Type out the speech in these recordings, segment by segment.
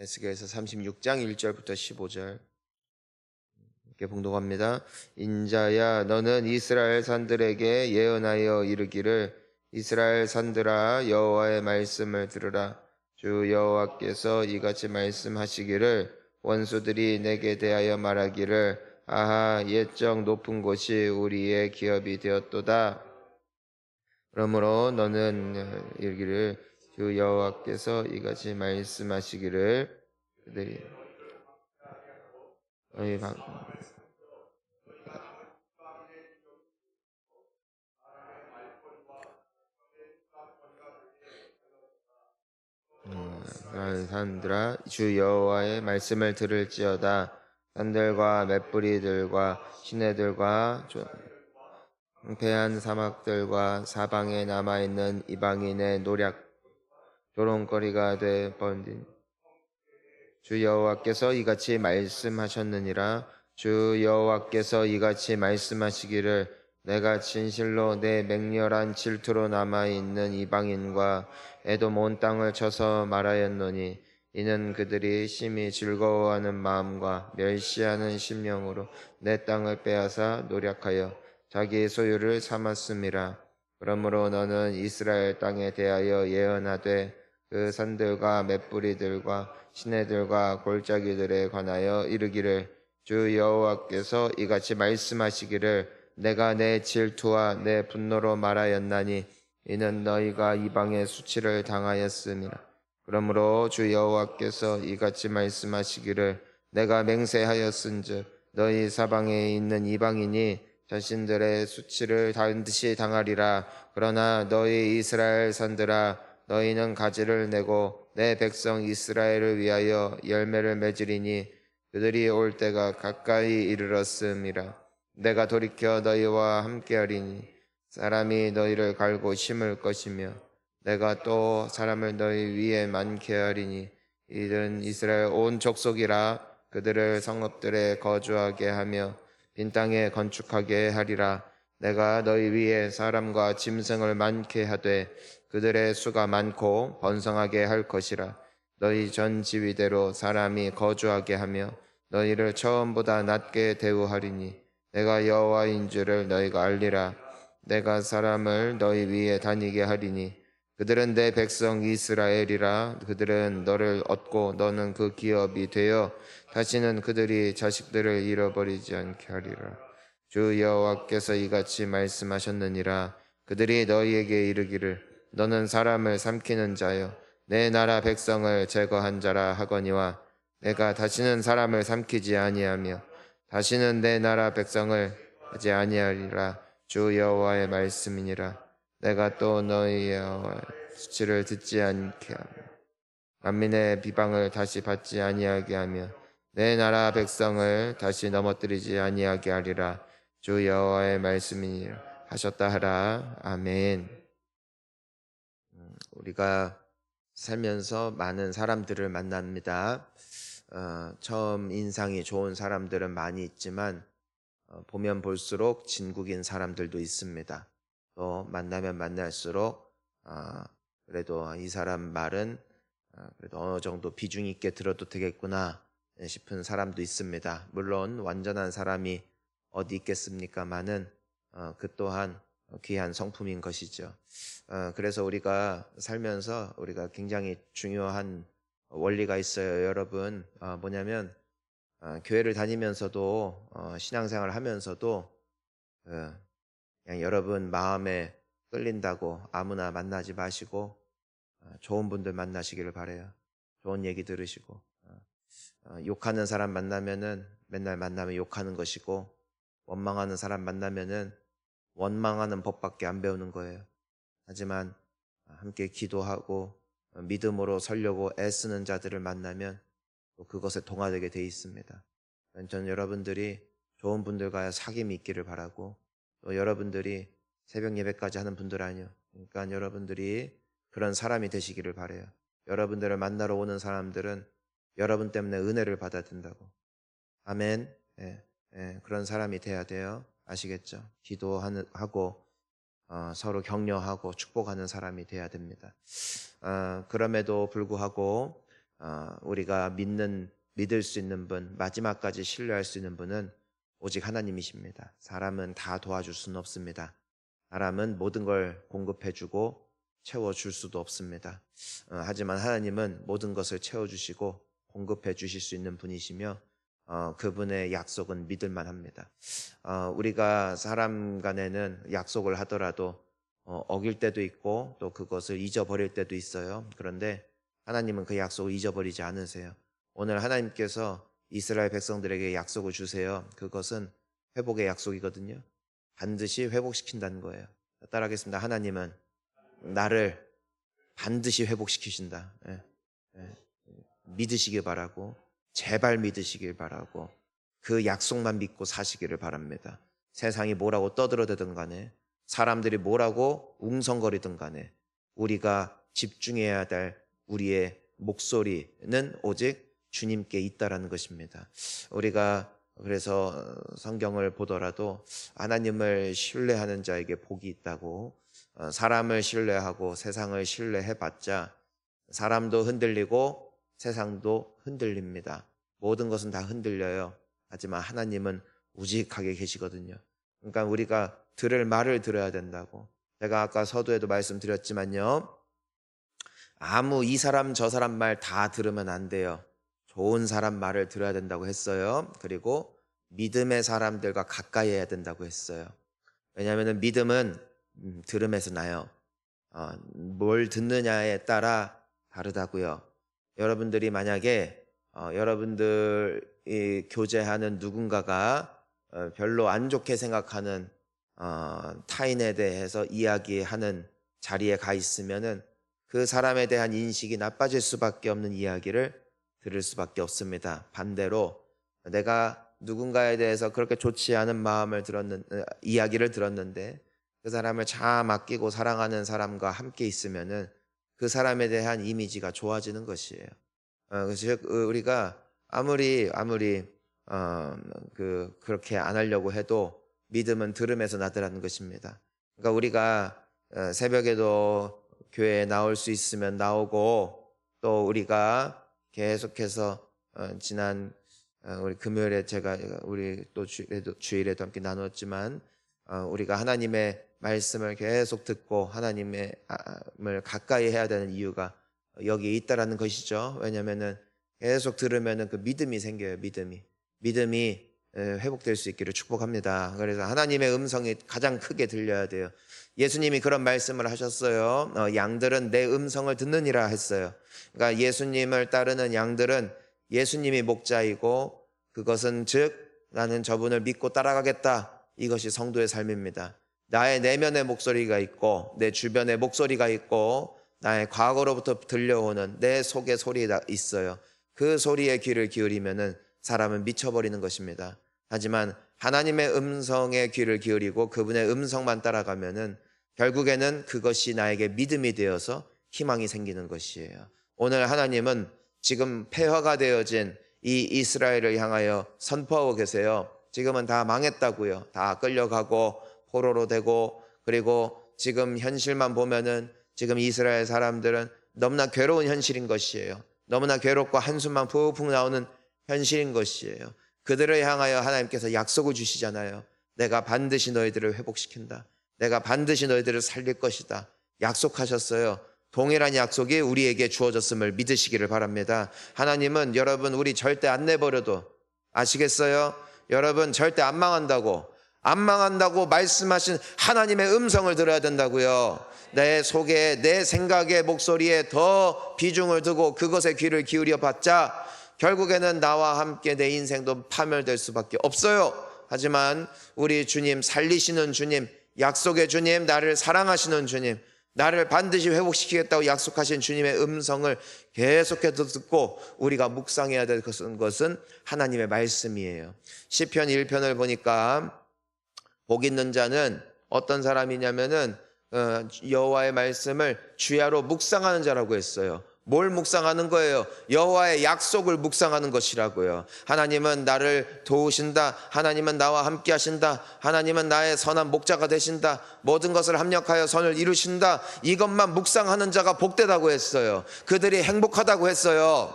에스겔서 36장 1절부터 15절 이렇게 봉독합니다. 인자야, 너는 이스라엘 산들에게 예언하여 이르기를, 이스라엘 산들아, 여호와의 말씀을 들으라. 주 여호와께서 이같이 말씀하시기를, 원수들이 내게 대하여 말하기를, 아하, 옛적 높은 곳이 우리의 기업이 되었도다. 그러므로 너는 이르기를, 주 여호와께서 이같이 말씀하시기를, 그들이 너희 산들아, 주 여호와의 말씀을 들을지어다. 산들과 맷뿌리들과 시내들과 황폐한 사막들과 사방에 남아있는 이방인의 노략 조롱거리가 돼 번진 주 여호와께서 이같이 말씀하셨느니라. 주 여호와께서 이같이 말씀하시기를, 내가 진실로 내 맹렬한 질투로 남아있는 이방인과 에돔 온 땅을 쳐서 말하였노니, 이는 그들이 심히 즐거워하는 마음과 멸시하는 심령으로 내 땅을 빼앗아 노력하여 자기 소유를 삼았음이라. 그러므로 너는 이스라엘 땅에 대하여 예언하되, 그 산들과 맷뿌리들과 시내들과 골짜기들에 관하여 이르기를, 주 여호와께서 이같이 말씀하시기를, 내가 내 질투와 내 분노로 말하였나니, 이는 너희가 이방의 수치를 당하였음이라. 그러므로 주 여호와께서 이같이 말씀하시기를, 내가 맹세하였은즉 너희 사방에 있는 이방인이 자신들의 수치를 반드시 당하리라. 그러나 너희 이스라엘 산들아, 너희는 가지를 내고 내 백성 이스라엘을 위하여 열매를 맺으리니, 그들이 올 때가 가까이 이르렀음이라. 내가 돌이켜 너희와 함께하리니, 사람이 너희를 갈고 심을 것이며, 내가 또 사람을 너희 위에 많게 하리니, 이들은 이스라엘 온 족속이라. 그들을 성읍들에 거주하게 하며 빈 땅에 건축하게 하리라. 내가 너희 위에 사람과 짐승을 많게 하되 그들의 수가 많고 번성하게 할 것이라. 너희 전 지위대로 사람이 거주하게 하며 너희를 처음보다 낮게 대우하리니, 내가 여호와인 줄을 너희가 알리라. 내가 사람을 너희 위에 다니게 하리니, 그들은 내 백성 이스라엘이라. 그들은 너를 얻고 너는 그 기업이 되어 다시는 그들이 자식들을 잃어버리지 않게 하리라. 주 여호와께서 이같이 말씀하셨느니라. 그들이 너희에게 이르기를, 너는 사람을 삼키는 자여 내 나라 백성을 제거한 자라 하거니와, 내가 다시는 사람을 삼키지 아니하며 다시는 내 나라 백성을 하지 아니하리라. 주 여호와의 말씀이니라. 내가 또 너희의 수치를 듣지 않게 하며 만민의 비방을 다시 받지 아니하게 하며 내 나라 백성을 다시 넘어뜨리지 아니하게 하리라. 주 여호와의 말씀이니라 하셨다 하라. 아멘. 우리가 살면서 많은 사람들을 만납니다. 처음 인상이 좋은 사람들은 많이 있지만 보면 볼수록 진국인 사람들도 있습니다. 또 만나면 만날수록 그래도 이 사람 말은 그래도 어느 정도 비중 있게 들어도 되겠구나 싶은 사람도 있습니다. 물론 완전한 사람이 어디 있겠습니까마는 그 또한 귀한 성품인 것이죠. 그래서 우리가 살면서 우리가 굉장히 중요한 원리가 있어요, 여러분. 뭐냐면 교회를 다니면서도 신앙생활을 하면서도 그냥 여러분 마음에 끌린다고 아무나 만나지 마시고 좋은 분들 만나시기를 바라요. 좋은 얘기 들으시고 욕하는 사람 만나면은 맨날 만나면 욕하는 것이고, 원망하는 사람 만나면은 원망하는 법밖에 안 배우는 거예요. 하지만 함께 기도하고 믿음으로 서려고 애쓰는 자들을 만나면 또 그것에 동화되게 돼 있습니다. 저는 여러분들이 좋은 분들과 사귐이 있기를 바라고, 또 여러분들이 새벽 예배까지 하는 분들 아니요. 그러니까 여러분들이 그런 사람이 되시기를 바라요. 여러분들을 만나러 오는 사람들은 여러분 때문에 은혜를 받아야 된다고. 아멘. 그런 사람이 돼야 돼요. 아시겠죠? 기도하고 서로 격려하고 축복하는 사람이 돼야 됩니다. 그럼에도 불구하고 우리가 믿을 수 있는 분, 마지막까지 신뢰할 수 있는 분은 오직 하나님이십니다. 사람은 다 도와줄 수는 없습니다. 사람은 모든 걸 공급해주고 채워줄 수도 없습니다. 하지만 하나님은 모든 것을 채워주시고 공급해 주실 수 있는 분이시며 그분의 약속은 믿을만 합니다. 우리가 사람 간에는 약속을 하더라도 어길 때도 있고 또 그것을 잊어버릴 때도 있어요. 그런데 하나님은 그 약속을 잊어버리지 않으세요. 오늘 하나님께서 이스라엘 백성들에게 약속을 주세요. 그것은 회복의 약속이거든요. 반드시 회복시킨다는 거예요. 따라하겠습니다. 하나님은 나를 반드시 회복시키신다. 믿으시길 바라고, 제발 믿으시길 바라고, 그 약속만 믿고 사시기를 바랍니다. 세상이 뭐라고 떠들어대든 간에, 사람들이 뭐라고 웅성거리든 간에 우리가 집중해야 될 우리의 목소리는 오직 주님께 있다라는 것입니다. 우리가 그래서 성경을 보더라도 하나님을 신뢰하는 자에게 복이 있다고, 사람을 신뢰하고 세상을 신뢰해봤자 사람도 흔들리고 세상도 흔들립니다. 모든 것은 다 흔들려요. 하지만 하나님은 우직하게 계시거든요. 그러니까 우리가 들을 말을 들어야 된다고. 제가 아까 서두에도 말씀드렸지만요, 아무 이 사람 저 사람 말 다 들으면 안 돼요. 좋은 사람 말을 들어야 된다고 했어요. 그리고 믿음의 사람들과 가까이 해야 된다고 했어요. 왜냐하면 믿음은 들음에서 나요. 뭘 듣느냐에 따라 다르다고요. 여러분들이 만약에 여러분들이 교제하는 누군가가 별로 안 좋게 생각하는 타인에 대해서 이야기하는 자리에 가 있으면은 그 사람에 대한 인식이 나빠질 수밖에 없는 이야기를 들을 수밖에 없습니다. 반대로 내가 누군가에 대해서 그렇게 좋지 않은 이야기를 들었는데 그 사람을 참 아끼고 사랑하는 사람과 함께 있으면은 그 사람에 대한 이미지가 좋아지는 것이에요. 그래서 우리가 아무리 그렇게 안 하려고 해도 믿음은 들음에서 나더라는 것입니다. 그러니까 우리가 새벽에도 교회에 나올 수 있으면 나오고, 또 우리가 계속해서 지난 우리 금요일에 우리 또 주일에도 함께 나눴지만 우리가 하나님의 말씀을 계속 듣고 하나님을 가까이 해야 되는 이유가 여기에 있다라는 것이죠. 왜냐하면은 계속 들으면은 그 믿음이 생겨요. 믿음이 회복될 수 있기를 축복합니다. 그래서 하나님의 음성이 가장 크게 들려야 돼요. 예수님이 그런 말씀을 하셨어요. 양들은 내 음성을 듣느니라 했어요. 그러니까 예수님을 따르는 양들은 예수님이 목자이고, 그것은 즉 나는 저분을 믿고 따라가겠다, 이것이 성도의 삶입니다. 나의 내면의 목소리가 있고 내 주변의 목소리가 있고 나의 과거로부터 들려오는 내 속의 소리가 있어요. 그 소리에 귀를 기울이면은 사람은 미쳐버리는 것입니다. 하지만 하나님의 음성에 귀를 기울이고 그분의 음성만 따라가면은 결국에는 그것이 나에게 믿음이 되어서 희망이 생기는 것이에요. 오늘 하나님은 지금 폐허가 되어진 이 이스라엘을 향하여 선포하고 계세요. 지금은 다 망했다고요. 다 끌려가고 포로로 되고, 그리고 지금 현실만 보면은 지금 이스라엘 사람들은 너무나 괴로운 현실인 것이에요. 너무나 괴롭고 한숨만 푹푹 나오는 현실인 것이에요. 그들을 향하여 하나님께서 약속을 주시잖아요. 내가 반드시 너희들을 회복시킨다. 내가 반드시 너희들을 살릴 것이다. 약속하셨어요. 동일한 약속이 우리에게 주어졌음을 믿으시기를 바랍니다. 하나님은 여러분 우리 절대 안 내버려도, 아시겠어요? 여러분 절대 안 망한다고 말씀하신 하나님의 음성을 들어야 된다고요. 내 속에 내 생각의 목소리에 더 비중을 두고 그것에 귀를 기울여 봤자 결국에는 나와 함께 내 인생도 파멸될 수밖에 없어요. 하지만 우리 주님, 살리시는 주님, 약속의 주님, 나를 사랑하시는 주님, 나를 반드시 회복시키겠다고 약속하신 주님의 음성을 계속해서 듣고 우리가 묵상해야 될 것은 하나님의 말씀이에요. 시편 1편을 보니까 복 있는 자는 어떤 사람이냐면은 여호와의 말씀을 주야로 묵상하는 자라고 했어요. 뭘 묵상하는 거예요? 여호와의 약속을 묵상하는 것이라고요. 하나님은 나를 도우신다. 하나님은 나와 함께 하신다. 하나님은 나의 선한 목자가 되신다. 모든 것을 합력하여 선을 이루신다. 이것만 묵상하는 자가 복되다고 했어요. 그들이 행복하다고 했어요.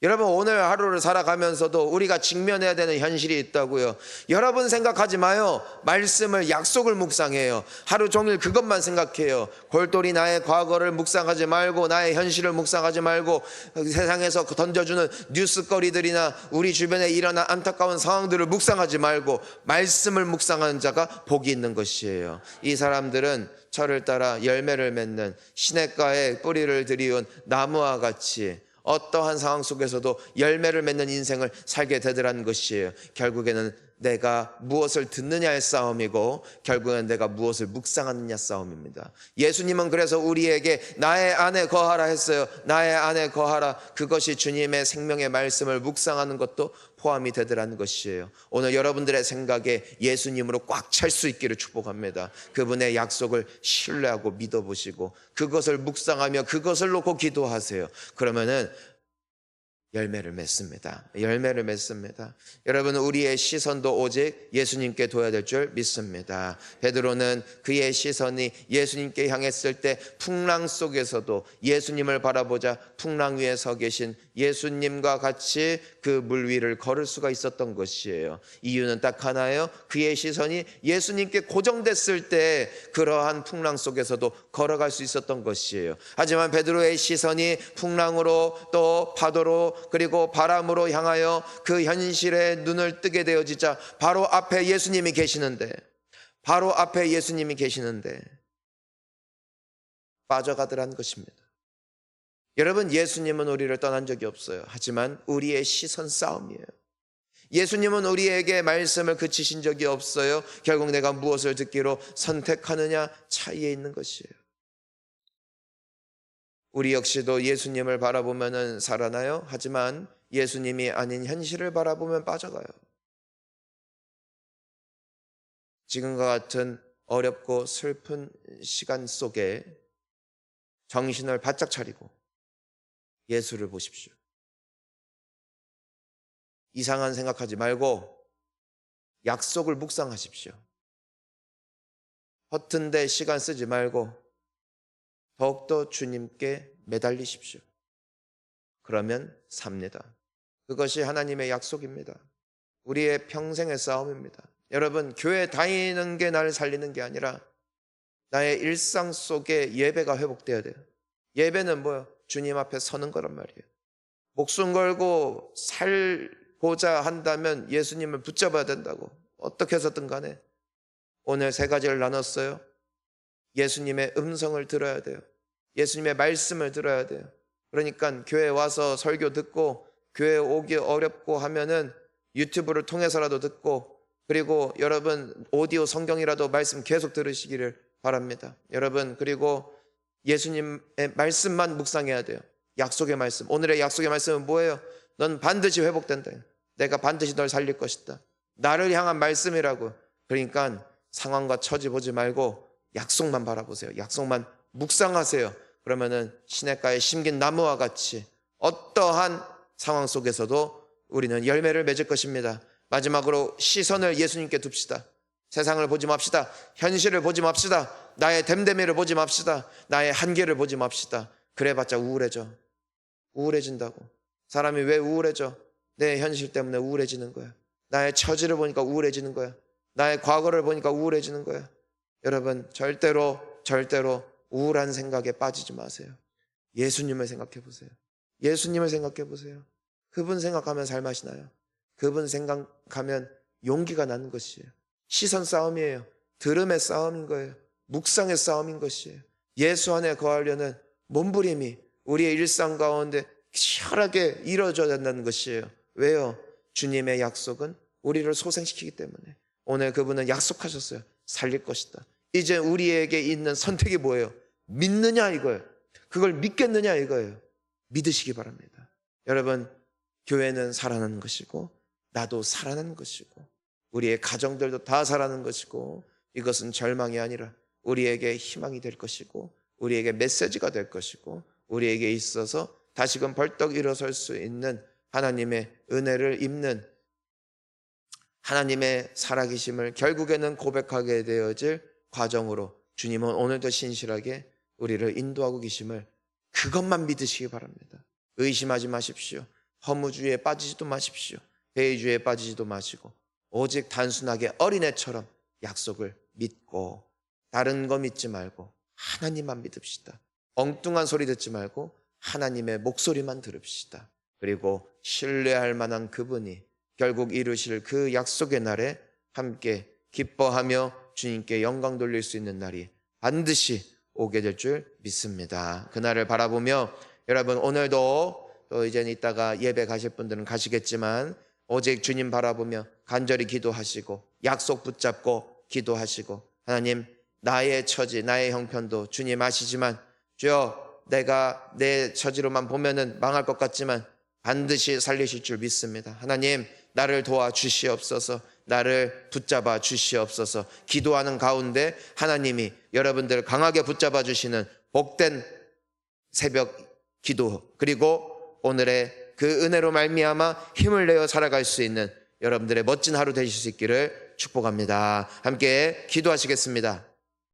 여러분, 오늘 하루를 살아가면서도 우리가 직면해야 되는 현실이 있다고요. 여러분 생각하지 마요. 말씀을, 약속을 묵상해요. 하루 종일 그것만 생각해요. 골똘히 나의 과거를 묵상하지 말고, 나의 현실을 묵상하지 말고, 세상에서 던져주는 뉴스거리들이나 우리 주변에 일어난 안타까운 상황들을 묵상하지 말고 말씀을 묵상하는 자가 복이 있는 것이에요. 이 사람들은 철을 따라 열매를 맺는 시냇가에 뿌리를 들이운 나무와 같이 어떠한 상황 속에서도 열매를 맺는 인생을 살게 되더라는 것이에요. 결국에는 내가 무엇을 듣느냐의 싸움이고, 결국에는 내가 무엇을 묵상하느냐 싸움입니다. 예수님은 그래서 우리에게 나의 안에 거하라 했어요. 나의 안에 거하라. 그것이 주님의 생명의 말씀을 묵상하는 것도 포함이 되더라는 것이에요. 오늘 여러분들의 생각에 예수님으로 꽉 찰 수 있기를 축복합니다. 그분의 약속을 신뢰하고 믿어보시고 그것을 묵상하며 그것을 놓고 기도하세요. 그러면은 열매를 맺습니다. 열매를 맺습니다. 여러분, 우리의 시선도 오직 예수님께 둬야 될 줄 믿습니다. 베드로는 그의 시선이 예수님께 향했을 때 풍랑 속에서도 예수님을 바라보자 풍랑 위에 서 계신 예수님과 같이 그 물 위를 걸을 수가 있었던 것이에요. 이유는 딱 하나예요. 그의 시선이 예수님께 고정됐을 때 그러한 풍랑 속에서도 걸어갈 수 있었던 것이에요. 하지만 베드로의 시선이 풍랑으로 또 파도로 그리고 바람으로 향하여 그 현실에 눈을 뜨게 되어지자 바로 앞에 예수님이 계시는데 빠져가더라는 것입니다. 여러분, 예수님은 우리를 떠난 적이 없어요. 하지만 우리의 시선 싸움이에요. 예수님은 우리에게 말씀을 그치신 적이 없어요. 결국 내가 무엇을 듣기로 선택하느냐 차이에 있는 것이에요. 우리 역시도 예수님을 바라보면 살아나요. 하지만 예수님이 아닌 현실을 바라보면 빠져가요. 지금과 같은 어렵고 슬픈 시간 속에 정신을 바짝 차리고 예수를 보십시오. 이상한 생각하지 말고 약속을 묵상하십시오. 허튼데 시간 쓰지 말고 더욱더 주님께 매달리십시오. 그러면 삽니다. 그것이 하나님의 약속입니다. 우리의 평생의 싸움입니다. 여러분, 교회 다니는 게 나를 살리는 게 아니라 나의 일상 속에 예배가 회복돼야 돼요. 예배는 뭐예요? 주님 앞에 서는 거란 말이에요. 목숨 걸고 살고자 한다면 예수님을 붙잡아야 된다고. 어떻게 해서든 간에 오늘 세 가지를 나눴어요. 예수님의 음성을 들어야 돼요. 예수님의 말씀을 들어야 돼요. 그러니까 교회 와서 설교 듣고 교회 오기 어렵고 하면은 유튜브를 통해서라도 듣고, 그리고 여러분 오디오 성경이라도 말씀 계속 들으시기를 바랍니다. 여러분, 그리고 예수님의 말씀만 묵상해야 돼요. 약속의 말씀. 오늘의 약속의 말씀은 뭐예요? 넌 반드시 회복된다. 내가 반드시 널 살릴 것이다. 나를 향한 말씀이라고. 그러니까 상황과 처지 보지 말고 약속만 바라보세요. 약속만 묵상하세요. 그러면은 시냇가에 심긴 나무와 같이 어떠한 상황 속에서도 우리는 열매를 맺을 것입니다. 마지막으로 시선을 예수님께 둡시다. 세상을 보지 맙시다. 현실을 보지 맙시다. 나의 댐댐이를 보지 맙시다. 나의 한계를 보지 맙시다. 그래봤자 우울해진다고. 사람이 왜 우울해져? 내 현실 때문에 우울해지는 거야. 나의 처지를 보니까 우울해지는 거야. 나의 과거를 보니까 우울해지는 거야. 여러분, 절대로 우울한 생각에 빠지지 마세요. 예수님을 생각해 보세요. 예수님을 생각해 보세요. 그분 생각하면 살맛이 나요. 그분 생각하면 용기가 나는 것이에요. 시선 싸움이에요. 들음의 싸움인 거예요. 묵상의 싸움인 것이에요. 예수 안에 거하려는 몸부림이 우리의 일상 가운데 치열하게 이루어져야 된다는 것이에요. 왜요? 주님의 약속은 우리를 소생시키기 때문에. 오늘 그분은 약속하셨어요. 살릴 것이다. 이제 우리에게 있는 선택이 뭐예요? 믿느냐 이거예요. 그걸 믿겠느냐 이거예요. 믿으시기 바랍니다. 여러분, 교회는 살아나는 것이고 나도 살아나는 것이고 우리의 가정들도 다 살아나는 것이고, 이것은 절망이 아니라 우리에게 희망이 될 것이고 우리에게 메시지가 될 것이고 우리에게 있어서 다시금 벌떡 일어설 수 있는 하나님의 은혜를 입는 하나님의 살아계심을 결국에는 고백하게 되어질 과정으로 주님은 오늘도 신실하게 우리를 인도하고 계심을, 그것만 믿으시기 바랍니다. 의심하지 마십시오. 허무주의에 빠지지도 마십시오. 회의주의에 빠지지도 마시고 오직 단순하게 어린애처럼 약속을 믿고 다른 거 믿지 말고 하나님만 믿읍시다. 엉뚱한 소리 듣지 말고 하나님의 목소리만 들읍시다. 그리고 신뢰할 만한 그분이 결국 이루실 그 약속의 날에 함께 기뻐하며 주님께 영광 돌릴 수 있는 날이 반드시 오게 될 줄 믿습니다. 그날을 바라보며 여러분 오늘도 또 이제 이따가 예배 가실 분들은 가시겠지만 오직 주님 바라보며 간절히 기도하시고 약속 붙잡고 기도하시고 하나님 나의 처지 나의 형편도 주님 아시지만 주여 내가 내 처지로만 보면은 망할 것 같지만 반드시 살리실 줄 믿습니다. 하나님 나를 도와주시옵소서. 나를 붙잡아 주시옵소서. 기도하는 가운데 하나님이 여러분들을 강하게 붙잡아 주시는 복된 새벽 기도 그리고 오늘의 그 은혜로 말미암아 힘을 내어 살아갈 수 있는 여러분들의 멋진 하루 되실 수 있기를 축복합니다. 함께 기도하시겠습니다.